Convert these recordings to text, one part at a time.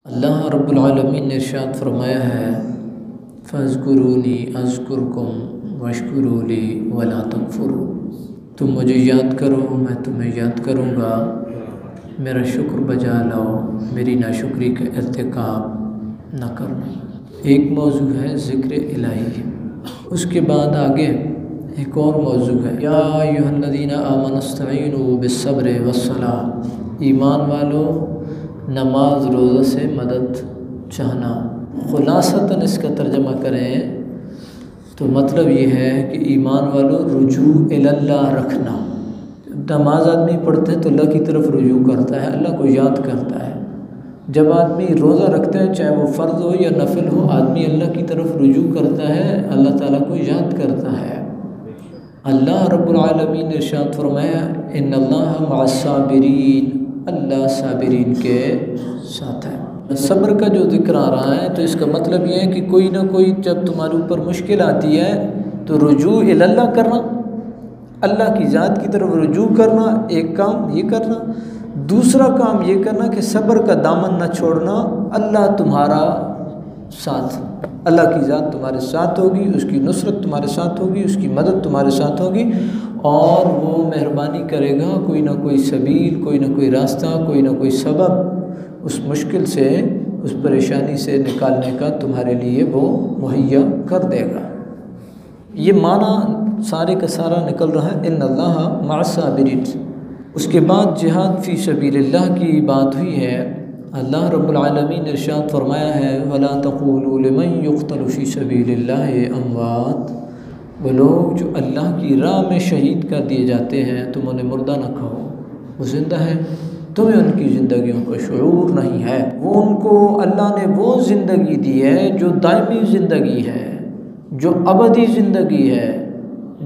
اللہ رب العالمین نے ارشاد فرمایا ہے فاذکرونی اذکرکم واشکروا لی ولا تکفروا، تم مجھے یاد کرو میں تمہیں یاد کروں گا، میرا شکر بجا لاؤ، میری ناشکری کا ارتکاب نہ کرنا۔ ایک موضوع ہے ذکر الہی، اس کے بعد آگے ایک اور موضوع ہے یا ایھا الذین آمنوا استعینوا بالصبر والصلاۃ، ایمان والو نماز روزہ سے مدد چاہنا۔ خلاصتاً اس کا ترجمہ کریں تو مطلب یہ ہے کہ ایمان والو رجوع اللہ رکھنا۔ نماز آدمی پڑھتا ہے تو اللہ کی طرف رجوع کرتا ہے، اللہ کو یاد کرتا ہے۔ جب آدمی روزہ رکھتا ہے چاہے وہ فرض ہو یا نفل ہو، آدمی اللہ کی طرف رجوع کرتا ہے، اللہ تعالیٰ کو یاد کرتا ہے۔ اللہ رب العالمین نے ارشاد فرمایا ان اللہ مع الصابرین، اللہ صابرین کے ساتھ ہے۔ صبر کا جو ذکر آ رہا ہے تو اس کا مطلب یہ ہے کہ کوئی نہ کوئی جب تمہارے اوپر مشکل آتی ہے تو رجوع اللہ کرنا، اللہ کی ذات کی طرف رجوع کرنا، ایک کام یہ کرنا۔ دوسرا کام یہ کرنا کہ صبر کا دامن نہ چھوڑنا، اللہ تمہارا ساتھ، اللہ کی ذات تمہارے ساتھ ہوگی، اس کی نصرت تمہارے ساتھ ہوگی، اس کی مدد تمہارے ساتھ ہوگی، اور وہ مہربانی کرے گا، کوئی نہ کوئی سبیل، کوئی نہ کوئی راستہ، کوئی نہ کوئی سبب اس مشکل سے، اس پریشانی سے نکالنے کا تمہارے لیے وہ مہیا کر دے گا۔ یہ معنی سارے کا سارا نکل رہا ہے ان اللہ مع الصابرین۔ اس کے بعد جہاد فی سبیل اللہ کی بات ہوئی ہے۔ اللہ رب العالمین نے ارشاد فرمایا ہے وَلَا تَقُولُوا لِمَنْ يُقْتَلُ فِي سَبِيلِ اللَّهِ أَمْوَاتٌ، وہ لوگ جو اللہ کی راہ میں شہید کر دیے جاتے ہیں تم انہیں مردہ نہ کہو، وہ زندہ ہے، تمہیں ان کی زندگیوں کا شعور نہیں ہے۔ وہ ان کو اللہ نے وہ زندگی دی ہے جو دائمی زندگی ہے، جو ابدی زندگی ہے،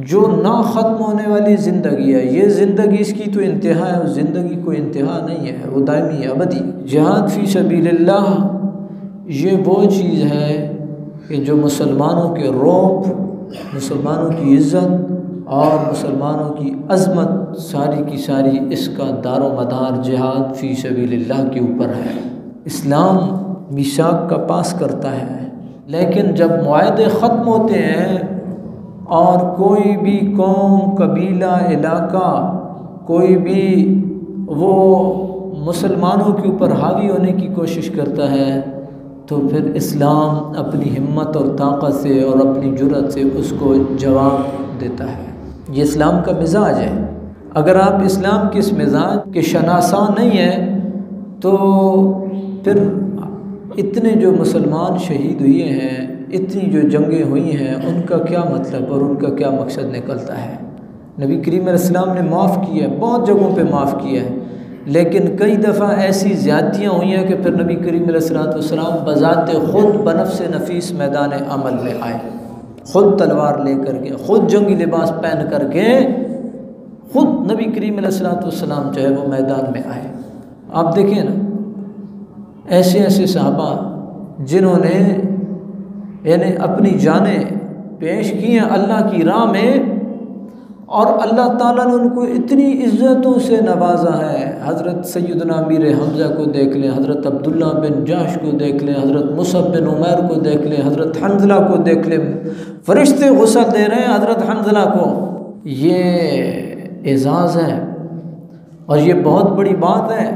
جو نہ ختم ہونے والی زندگی ہے۔ یہ زندگی اس کی تو انتہا ہے، اس زندگی کوئی انتہا نہیں ہے، وہ دائمی ہے، ابدی۔ جہاد فی سبیل اللہ یہ وہ چیز ہے کہ جو مسلمانوں کے رعب، مسلمانوں کی عزت اور مسلمانوں کی عظمت ساری کی ساری اس کا دار و مدار جہاد فی سبیل اللہ کے اوپر ہے۔ اسلام میثاق کا پاس کرتا ہے، لیکن جب معاہدے ختم ہوتے ہیں اور کوئی بھی قوم، قبیلہ، علاقہ، کوئی بھی وہ مسلمانوں کے اوپر حاوی ہونے کی کوشش کرتا ہے تو پھر اسلام اپنی ہمت اور طاقت سے اور اپنی جرأت سے اس کو جواب دیتا ہے۔ یہ اسلام کا مزاج ہے۔ اگر آپ اسلام کے اس مزاج کے شناساں نہیں ہیں تو پھر اتنے جو مسلمان شہید ہوئے ہیں، اتنی جو جنگیں ہوئی ہیں، ان کا کیا مطلب اور ان کا کیا مقصد نکلتا ہے؟ نبی کریم علیہ السلام نے معاف کیا ہے، بہت جگہوں پہ معاف کیا ہے، لیکن کئی دفعہ ایسی زیادتیاں ہوئی ہیں کہ پھر نبی کریم علیہ السلام بذات خود بنفس نفیس میدان عمل میں آئے، خود تلوار لے کر کے، خود جنگی لباس پہن کر کے، خود نبی کریم علیہ السلام جو ہے وہ میدان میں آئے۔ آپ دیکھیں نا، ایسے ایسے صحابہ جنہوں نے یعنی اپنی جانیں پیش کی ہیں اللہ کی راہ میں، اور اللہ تعالیٰ نے ان کو اتنی عزتوں سے نوازا ہے۔ حضرت سیدنا امیر حمزہ کو دیکھ لیں، حضرت عبداللہ بن جحش کو دیکھ لیں، حضرت مصعب بن عمیر کو دیکھ لیں، حضرت حنظلہ کو دیکھ لیں، فرشتے غسل دے رہے ہیں حضرت حنظلہ کو۔ یہ اعزاز ہے اور یہ بہت بڑی بات ہے۔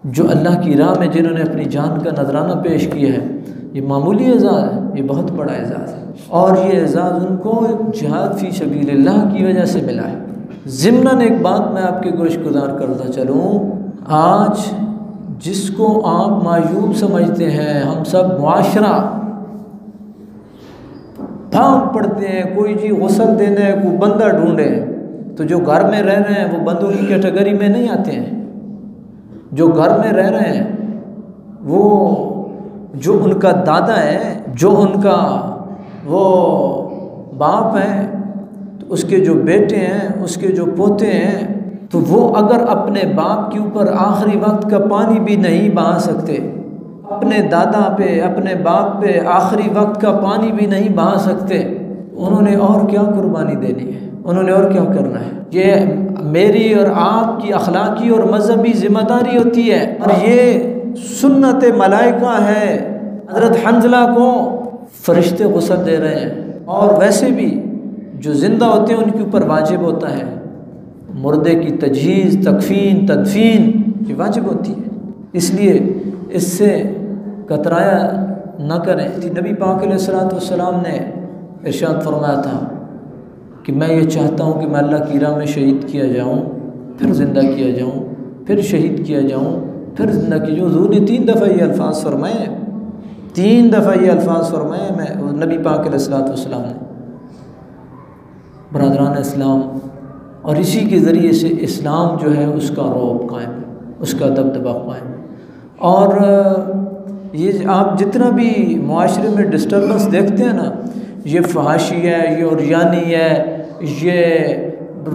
جو اللہ کی راہ میں جنہوں نے اپنی جان کا نذرانہ پیش کیا ہے، یہ معمولی اعزاز ہے، یہ بہت بڑا اعزاز ہے، اور یہ اعزاز ان کو جہاد فی سبیل اللہ کی وجہ سے ملا ہے۔ ضمناً ایک بات میں آپ کے گوش گزار کرتا چلوں، آج جس کو آپ معیوب سمجھتے ہیں، ہم سب معاشرہ پھانپ پڑتے ہیں، کوئی جی غسل دینے کوئی بندہ ڈھونڈے، تو جو گھر میں رہ رہے ہیں وہ بندوں کی کیٹیگری میں نہیں آتے ہیں۔ جو گھر میں رہ رہے ہیں وہ جو ان کا دادا ہے، جو ان کا وہ باپ ہے، تو اس کے جو بیٹے ہیں، اس کے جو پوتے ہیں، تو وہ اگر اپنے باپ کے اوپر آخری وقت کا پانی بھی نہیں بہا سکتے، اپنے دادا پہ، اپنے باپ پہ آخری وقت کا پانی بھی نہیں بہا سکتے، انہوں نے اور کیا قربانی دینی ہے، انہوں نے اور کیا کرنا ہے؟ یہ میری اور آپ کی اخلاقی اور مذہبی ذمہ داری ہوتی ہے، اور یہ سنت ملائکہ ہے، حضرت حنظلہ کو فرشتے غسل دے رہے ہیں، اور ویسے بھی جو زندہ ہوتے ہیں ان کے اوپر واجب ہوتا ہے مردے کی تجہیز، تکفین، تدفین، یہ واجب ہوتی ہے، اس لیے اس سے کترایا نہ کریں۔ نبی پاک علیہ الصلوۃ والسلام نے ارشاد فرمایا تھا کہ میں یہ چاہتا ہوں کہ میں اللہ کی راہ میں شہید کیا جاؤں، پھر زندہ کیا جاؤں، پھر شہید کیا جاؤں، پھر زندہ کیا جاؤں۔ حضور نے 3 دفعہ یہ الفاظ فرمائے، 3 دفعہ یہ الفاظ فرمائے میں نبی پاک علیہ الصلوۃ والسلام نے۔ برادران اسلام، اور اسی کے ذریعے سے اسلام جو ہے اس کا رعب قائم ہے، اس کا دبدبہ قائم ہے۔ اور یہ آپ جتنا بھی معاشرے میں ڈسٹربنس دیکھتے ہیں نا، یہ فحاشی ہے، یہ اوریانی ہے، یہ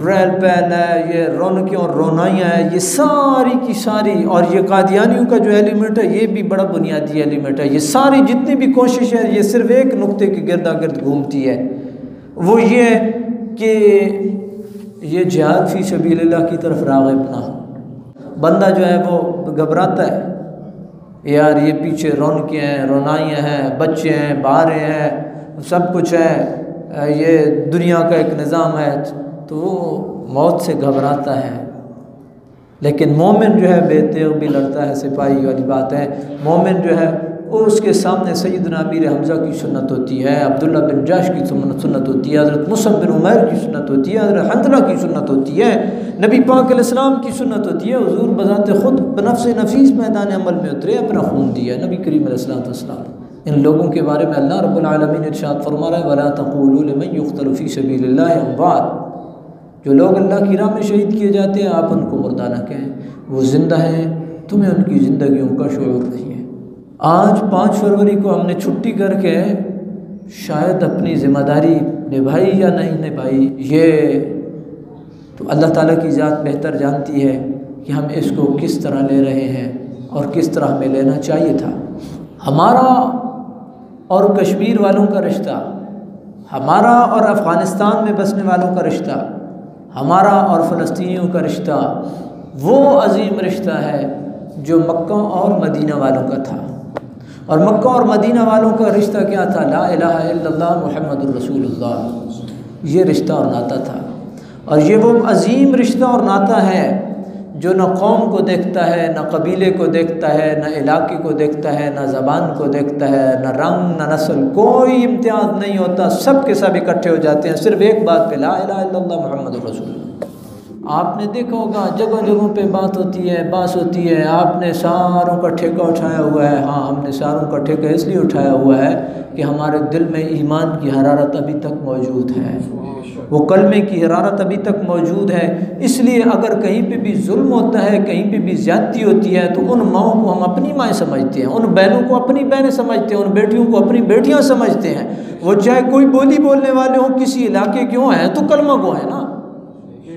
ریل پین ہے، یہ رونقیں اور رونائیاں ہیں، یہ ساری کی ساری، اور یہ قادیانیوں کا جو ایلیمنٹ ہے یہ بھی بڑا بنیادی ایلیمنٹ ہے۔ یہ ساری جتنی بھی کوشش ہے یہ صرف ایک نقطے کے گردا گرد گھومتی ہے، وہ یہ کہ یہ جہاد فی سبیل اللہ کی طرف راغب نہ ہو۔ بندہ جو ہے وہ گھبراتا ہے، یار یہ پیچھے رونقیں ہیں، رونائیاں ہیں، بچے ہیں، بہاریں ہیں، سب کچھ ہے، یہ دنیا کا ایک نظام ہے، تو وہ موت سے گھبراتا ہے۔ لیکن مومن جو ہے بے تیغ بھی لڑتا ہے، سپاہی والی بات ہے۔ مومن جو ہے وہ اس کے سامنے سیدنا امیر حمزہ کی سنت ہوتی ہے، عبداللہ بن جاش کی سنت ہوتی ہے، حضرت مصعب بن عمیر کی سنت ہوتی ہے، حضرت حنظلہ کی سنت ہوتی ہے، نبی پاک علیہ السلام کی سنت ہوتی ہے۔ حضور بذات خود بنفس نفیس میدان عمل میں اترے، اپنا خون دیا نبی کریم علیہ السلام۔ ان لوگوں کے بارے میں اللہ رب العالمین ارشاد فرما رہا ہے وَلَا تَقُولُوا لِمَنْ يُقْتَلُ فِي سَبِيلِ اللَّهِ أَمْوَاتٌ، جو لوگ اللہ کی راہ میں شہید کیے جاتے ہیں آپ ان کو مردہ نہ کہیں، وہ زندہ ہیں، تمہیں ان کی زندگیوں کا شعور نہیں ہے۔ آج 5 فروری کو ہم نے چھٹی کر کے شاید اپنی ذمہ داری نبھائی یا نہیں نبھائی، یہ تو اللہ تعالیٰ کی ذات بہتر جانتی ہے کہ ہم اس کو کس طرح لے رہے ہیں اور کس طرح ہمیں لینا چاہیے تھا۔ ہمارا اور کشمیر والوں کا رشتہ، ہمارا اور افغانستان میں بسنے والوں کا رشتہ، ہمارا اور فلسطینیوں کا رشتہ وہ عظیم رشتہ ہے جو مکہ اور مدینہ والوں کا تھا۔ اور مکہ اور مدینہ والوں کا رشتہ کیا تھا؟ لا الہ الا اللہ محمد الرسول اللہ، یہ رشتہ اور ناطہ تھا۔ اور یہ وہ عظیم رشتہ اور ناطہ ہے جو نہ قوم کو دیکھتا ہے، نہ قبیلے کو دیکھتا ہے، نہ علاقے کو دیکھتا ہے، نہ زبان کو دیکھتا ہے، نہ رنگ، نہ نسل، کوئی امتیاز نہیں ہوتا، سب کے سب اکٹھے ہو جاتے ہیں صرف ایک بات پہ، لا الہ الا اللہ محمد الرسول اللہ۔ آپ نے دیکھا ہوگا جگہ جگہوں پہ بات ہوتی ہے، باس ہوتی ہے، آپ نے ساروں کا ٹھیکہ اٹھایا ہوا ہے۔ ہاں، ہم نے ساروں کا ٹھیکہ اس لیے اٹھایا ہوا ہے کہ ہمارے دل میں ایمان کی حرارت ابھی تک موجود ہے، وہ کلمے کی حرارت ابھی تک موجود ہے۔ اس لیے اگر کہیں پہ بھی ظلم ہوتا ہے، کہیں پہ بھی زیادتی ہوتی ہے، تو ان ماؤں کو ہم اپنی مائیں سمجھتے ہیں، ان بہنوں کو اپنی بہنیں سمجھتے ہیں، ان بیٹیوں کو اپنی بیٹیاں سمجھتے ہیں، وہ چاہے کوئی بولی بولنے والے ہوں، کسی علاقے کیوں ہیں تو کلمہ کو ہے نا،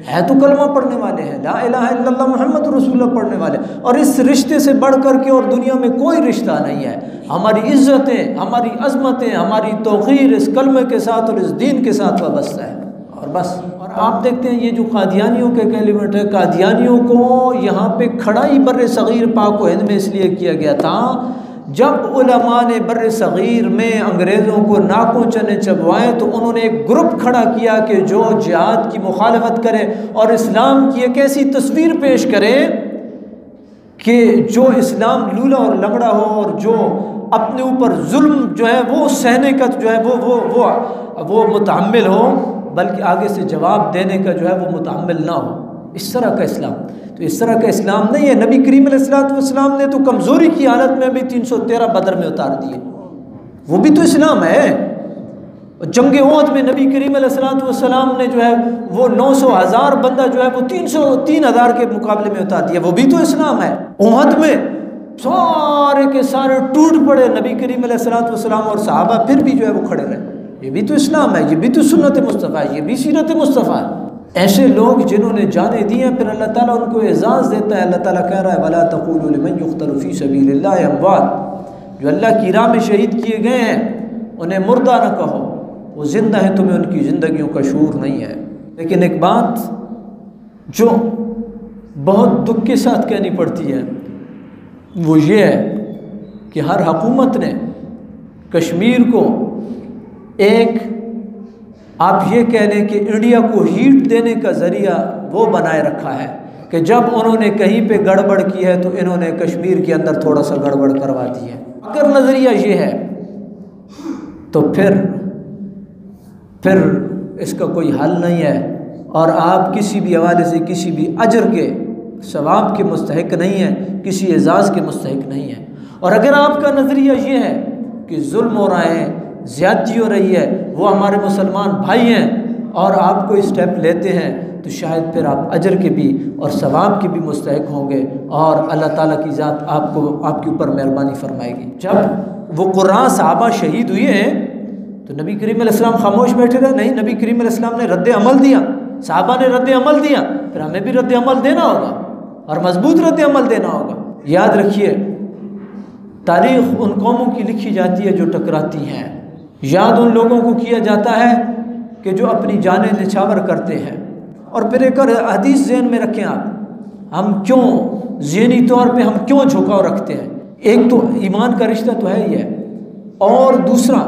ہے تو کلمہ پڑھنے والے ہیں، لا الہ الا اللہ محمد رسول اللہ پڑھنے والے۔ اور اس رشتے سے بڑھ کر کے اور دنیا میں کوئی رشتہ نہیں ہے۔ ہماری عزتیں، ہماری عظمتیں، ہماری توقیر اس کلمے کے ساتھ اور اس دین کے ساتھ وابستہ ہے، اور بس۔ اور آپ دیکھتے ہیں یہ جو قادیانیوں کے ایلیمنٹ ہے، قادیانیوں کو یہاں پہ کھڑا ہی بر صغیر پاک و ہند میں اس لیے کیا گیا تھا جب علماء نے بر صغیر میں انگریزوں کو ناکوں چنے چبوائے تو انہوں نے ایک گروپ کھڑا کیا کہ جو جہاد کی مخالفت کرے اور اسلام کی ایک ایسی تصویر پیش کرے کہ جو اسلام لولا اور لنگڑا ہو، اور جو اپنے اوپر ظلم جو ہے وہ سہنے کا جو ہے وہ متحمل ہو، بلکہ آگے سے جواب دینے کا جو ہے وہ متحمل نہ ہو۔ اس طرح کا اسلام، تو اس طرح کا اسلام نہیں ہے۔ نبی کریم علیہ السلام نے تو کمزوری کی حالت میں بھی 313 بدر میں اتار دیے، وہ بھی تو اسلام ہے۔ جنگ احد میں نبی کریم علیہ السلام نے جو ہے وہ 900,000 بندہ جو ہے وہ 3,000 کے مقابلے میں اتار دیا، وہ بھی تو اسلام ہے۔ احد میں سارے کے سارے ٹوٹ پڑے، نبی کریم علیہ السلام اور صحابہ پھر بھی جو ہے وہ کھڑے رہے، یہ بھی تو اسلام ہے، یہ بھی تو سنت مصطفیٰ ہے، یہ بھی سیرت مصطفیٰ ہے۔ ایسے لوگ جنہوں نے جانیں دی ہیں، پھر اللہ تعالیٰ ان کو اعزاز دیتا ہے۔ اللہ تعالیٰ کہہ رہا ہے وَلَا تَقُولُوا لِمَنْ يُقْتَلُ فِي سَبِيلِ اللَّهِ أَمْوَاتٌ، جو اللہ کی راہ میں شہید کیے گئے ہیں انہیں مردہ نہ کہو، وہ زندہ ہیں، تمہیں ان کی زندگیوں کا شعور نہیں ہے۔ لیکن ایک بات جو بہت دکھ کے ساتھ کہنی پڑتی ہے، وہ یہ ہے کہ ہر حکومت نے کشمیر کو ایک آپ یہ کہہ لیں کہ انڈیا کو ہیٹ دینے کا ذریعہ وہ بنائے رکھا ہے کہ جب انہوں نے کہیں پہ گڑبڑ کی ہے تو انہوں نے کشمیر کے اندر تھوڑا سا گڑبڑ کروا دی ہے۔ اگر نظریہ یہ ہے تو پھر اس کا کوئی حل نہیں ہے، اور آپ کسی بھی حوالے سے کسی بھی اجر کے ثواب کے مستحق نہیں ہیں، کسی اعزاز کے مستحق نہیں ہیں۔ اور اگر آپ کا نظریہ یہ ہے کہ ظلم ہو رہا ہے، زیادتی ہو رہی ہے، وہ ہمارے مسلمان بھائی ہیں، اور آپ کوئی اسٹیپ لیتے ہیں تو شاید پھر آپ اجر کے بھی اور ثواب کے بھی مستحق ہوں گے، اور اللہ تعالیٰ کی ذات آپ کے اوپر مہربانی فرمائے گی۔ جب وہ قرآن صحابہ شہید ہوئے ہیں تو نبی کریم علیہ السلام خاموش بیٹھے رہے؟ نہیں، نبی کریم علیہ السلام نے رد عمل دیا، صحابہ نے رد عمل دیا، پھر ہمیں بھی رد عمل دینا ہوگا اور مضبوط رد عمل دینا ہوگا۔ یاد رکھیے، تاریخ ان قوموں کی لکھی جاتی ہے جو ٹکراتی ہیں، یاد ان لوگوں کو کیا جاتا ہے کہ جو اپنی جانیں نچھاور کرتے ہیں۔ اور پھر ایک اور حدیث ذہن میں رکھیں آپ، ہم کیوں ذہنی طور پہ ہم کیوں جھکاؤ رکھتے ہیں؟ ایک تو ایمان کا رشتہ تو ہے ہی ہے، اور دوسرا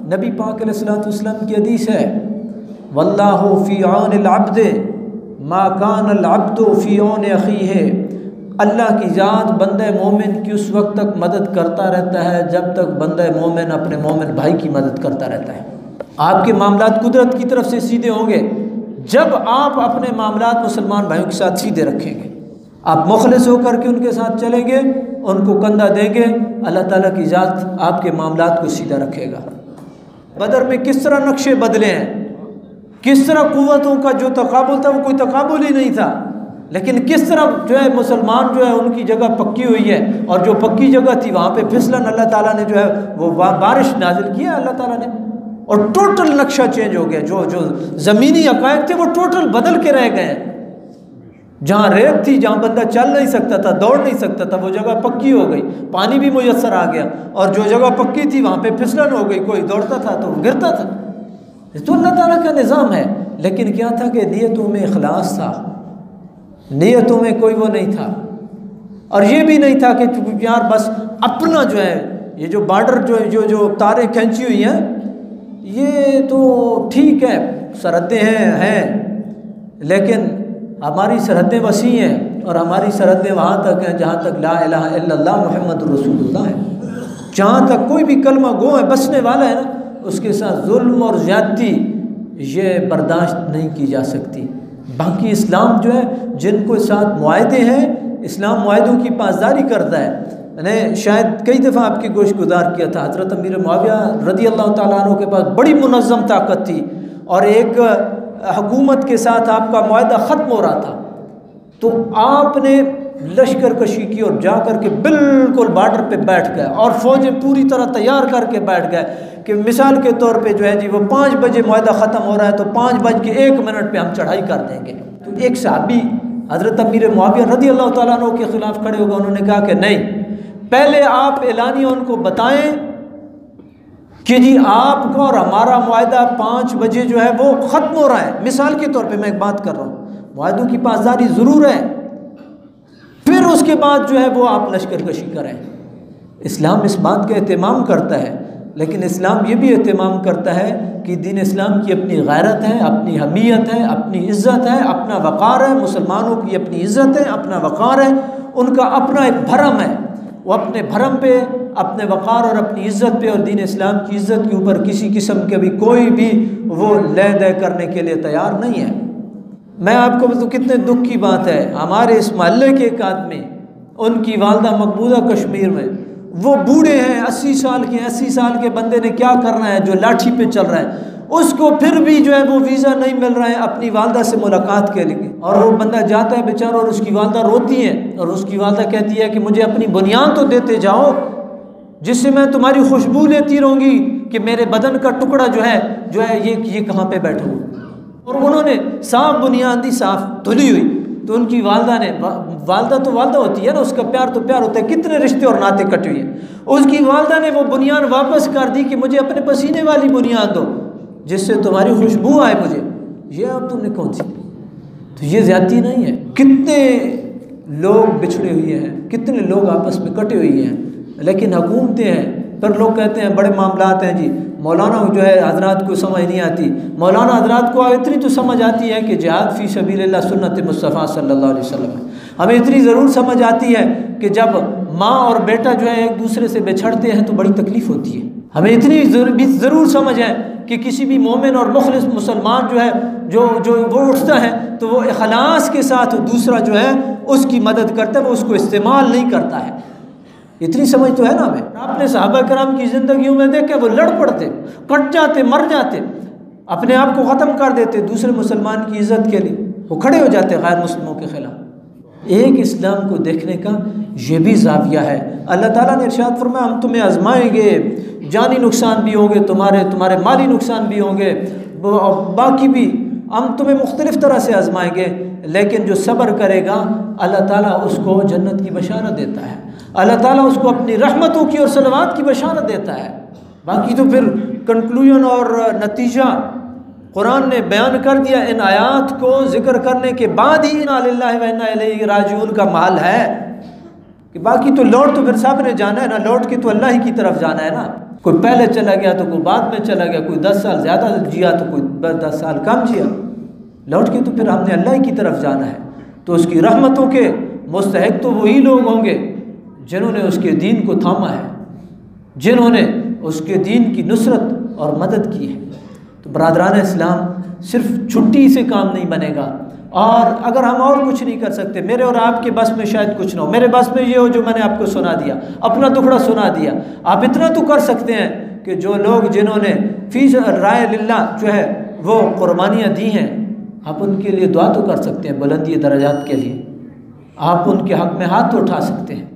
نبی پاک علیہ الصلوۃ والسلام کی حدیث ہے، واللہ فی عون العبد ما کان العبد فی عون اخیہ، اللہ کی ذات بندہ مومن کی اس وقت تک مدد کرتا رہتا ہے جب تک بندہ مومن اپنے مومن بھائی کی مدد کرتا رہتا ہے۔ آپ کے معاملات قدرت کی طرف سے سیدھے ہوں گے جب آپ اپنے معاملات مسلمان بھائیوں کے ساتھ سیدھے رکھیں گے، آپ مخلص ہو کر کے ان کے ساتھ چلیں گے، ان کو کندھا دیں گے، اللہ تعالیٰ کی ذات آپ کے معاملات کو سیدھا رکھے گا۔ بدر میں کس طرح نقشے بدلے ہیں، کس طرح قوتوں کا جو تقابل تھا وہ کوئی تقابل ہی نہیں تھا، لیکن کس طرح جو ہے مسلمان جو ہے ان کی جگہ پکی ہوئی ہے، اور جو پکی جگہ تھی وہاں پہ پھسلن اللہ تعالیٰ نے جو ہے وہ بارش نازل کیا اللہ تعالیٰ نے، اور ٹوٹل نقشہ چینج ہو گیا، جو زمینی حقائق تھے وہ ٹوٹل بدل کے رہ گئے۔ جہاں ریت تھی، جہاں بندہ چل نہیں سکتا تھا، دوڑ نہیں سکتا تھا، وہ جگہ پکی ہو گئی، پانی بھی میسر آ گیا، اور جو جگہ پکی تھی وہاں پہ پھسلن ہو گئی، کوئی دوڑتا تھا تو گرتا تھا۔ تو اللہ تعالیٰ کا نظام ہے، لیکن کیا تھا کہ نیتوں میں اخلاص تھا، نیتوں میں کوئی وہ نہیں تھا، اور یہ بھی نہیں تھا کہ یار بس اپنا جو ہے یہ جو بارڈر جو تاریں کھینچی ہوئی ہیں یہ تو ٹھیک ہے، سرحدیں ہیں، لیکن ہماری سرحدیں وسیع ہیں، اور ہماری سرحدیں وہاں تک ہیں جہاں تک لا الہ الا اللہ محمد رسول اللہ ہے، جہاں تک کوئی بھی کلمہ گو ہے بسنے والا ہے نا، اس کے ساتھ ظلم اور زیادتی یہ برداشت نہیں کی جا سکتی۔ باقی اسلام جو ہے جن کو ساتھ معاہدے ہیں، اسلام معاہدوں کی پاسداری کرتا ہے۔ میں نے شاید کئی دفعہ آپ کی گوشت گزار کیا تھا، حضرت امیر معاویہ رضی اللہ تعالیٰ عنہ کے پاس بڑی منظم طاقت تھی، اور ایک حکومت کے ساتھ آپ کا معاہدہ ختم ہو رہا تھا، تو آپ نے لشکر کشی کی اور جا کر کے بالکل بارڈر پہ بیٹھ گئے، اور فوجیں پوری طرح تیار کر کے بیٹھ گئے کہ مثال کے طور پہ جو ہے جی وہ 5 بجے معاہدہ ختم ہو رہا ہے تو 5:01 پہ ہم چڑھائی کر دیں گے۔ تو ایک صحابی حضرت امیر معاویہ رضی اللہ تعالیٰ عنہ کے خلاف کھڑے ہو گئے، انہوں نے کہا کہ نہیں، پہلے آپ اعلانیہ ان کو بتائیں کہ جی آپ کا اور ہمارا معاہدہ 5 بجے جو ہے وہ ختم ہو رہا ہے، مثال کے طور پہ میں ایک بات کر رہا ہوں، معاہدوں کی پاسداری ضرور ہے، پھر اس کے بعد جو ہے وہ آپ لشکر کشی کریں۔ اسلام اس بات کا اہتمام کرتا ہے، لیکن اسلام یہ بھی اہتمام کرتا ہے کہ دین اسلام کی اپنی غیرت ہے، اپنی حمیت ہے، اپنی عزت ہے، اپنا وقار ہے، مسلمانوں کی اپنی عزت ہے، اپنا وقار ہے، ان کا اپنا ایک بھرم ہے، وہ اپنے بھرم پہ، اپنے وقار اور اپنی عزت پہ اور دین اسلام کی عزت کے اوپر کسی قسم کے بھی کوئی بھی وہ لے دے کرنے کے لیے تیار نہیں ہے۔ میں آپ کو بتاؤں کتنے دکھ کی بات ہے، ہمارے اس محلے کے ایک آدمی، ان کی والدہ مقبوضہ کشمیر میں، وہ بوڑھے ہیں، 80 سال کے 80 سال کے بندے نے کیا کرنا ہے جو لاٹھی پہ چل رہا ہے، اس کو پھر بھی جو ہے وہ ویزا نہیں مل رہا ہے اپنی والدہ سے ملاقات کے لیے، اور وہ بندہ جاتا ہے بیچارہ، اور اس کی والدہ روتی ہے، اور اس کی والدہ کہتی ہے کہ مجھے اپنی بنیاد تو دیتے جاؤ جس سے میں تمہاری خوشبو لیتی رہوں گی کہ میرے بدن کا ٹکڑا جو ہے یہ کہاں پہ بیٹھا ہوں۔ اور انہوں نے صاف بنیاد دی، صاف دھلی ہوئی، تو ان کی والدہ نے، والدہ تو والدہ ہوتی ہے نا، اس کا پیار تو پیار ہوتا ہے، کتنے رشتے اور ناطے کٹے ہوئے ہیں، اس کی والدہ نے وہ بنیاد واپس کر دی کہ مجھے اپنے پسینے والی بنیاد دو جس سے تمہاری خوشبو آئے مجھے، یہ اب تم نے کون سی؟ تو یہ زیادتی نہیں ہے؟ کتنے لوگ بچھڑے ہوئے ہیں، کتنے لوگ آپس میں کٹے ہوئے ہیں، لیکن حکومتیں ہیں، پھر لوگ کہتے ہیں بڑے معاملات ہیں جی، مولانا جو ہے حضرات کو سمجھ نہیں آتی۔ مولانا حضرات کو اتنی تو سمجھ آتی ہے کہ جہاد فی سبیل اللہ سنت مصطفیٰ صلی اللہ علیہ وسلم ہے۔ ہمیں اتنی ضرور سمجھ آتی ہے کہ جب ماں اور بیٹا جو ہے ایک دوسرے سے بچھڑتے ہیں تو بڑی تکلیف ہوتی ہے۔ ہمیں اتنی ضرور سمجھ ہے کہ کسی بھی مومن اور مخلص مسلمان جو ہے جو وہ اٹھتا ہے تو وہ اخلاص کے ساتھ دوسرا جو ہے اس کی مدد کرتا ہے، وہ اس کو استعمال نہیں کرتا ہے۔ اتنی سمجھ تو ہے نا ہمیں۔ آپ نے صحابہ کرام کی زندگیوں میں دیکھا، وہ لڑ پڑتے، کٹ جاتے، مر جاتے، اپنے آپ کو ختم کر دیتے دوسرے مسلمان کی عزت کے لیے، وہ کھڑے ہو جاتے غیر مسلموں کے خلاف۔ ایک اسلام کو دیکھنے کا یہ بھی زاویہ ہے۔ اللہ تعالیٰ نے ارشاد فرمایا ہم تمہیں آزمائیں گے، جانی نقصان بھی ہوں گے، تمہارے مالی نقصان بھی ہوں گے، باقی بھی ہم تمہیں مختلف طرح سے آزمائیں گے، لیکن جو صبر کرے گا اللہ تعالیٰ اس کو جنت کی بشارت دیتا ہے، اللہ تعالیٰ اس کو اپنی رحمتوں کی اور صلوات کی بشارت دیتا ہے۔ باقی تو پھر کنکلوژن اور نتیجہ قرآن نے بیان کر دیا۔ ان آیات کو ذکر کرنے کے بعد ہی انا للہ و انا الیہ راجعون کا محل ہے کہ باقی تو لوٹ تو پھر سب نے جانا ہے نا، لوٹ کے تو اللہ ہی کی طرف جانا ہے نا۔ کوئی پہلے چلا گیا تو کوئی بعد میں چلا گیا، کوئی 10 سال زیادہ جیا تو کوئی 10 سال کم جیا، لوٹ کے تو پھر ہم نے اللہ ہی کی طرف جانا ہے۔ تو اس کی رحمتوں کے مستحق تو وہی لوگ ہوں گے جنہوں نے اس کے دین کو تھاما ہے، جنہوں نے اس کے دین کی نصرت اور مدد کی ہے۔ تو برادران اسلام صرف چھٹی سے کام نہیں بنے گا، اور اگر ہم اور کچھ نہیں کر سکتے، میرے اور آپ کے بس میں شاید کچھ نہ ہو، میرے بس میں یہ ہو جو میں نے آپ کو سنا دیا، اپنا ٹکڑا سنا دیا، آپ اتنا تو کر سکتے ہیں کہ جو لوگ جنہوں نے فی رائے للہ جو ہے وہ قربانیاں دی ہیں، آپ ان کے لیے دعا تو کر سکتے ہیں بلندی درجات کے لیے، آپ ان کے حق میں ہاتھ تو اٹھا سکتے ہیں۔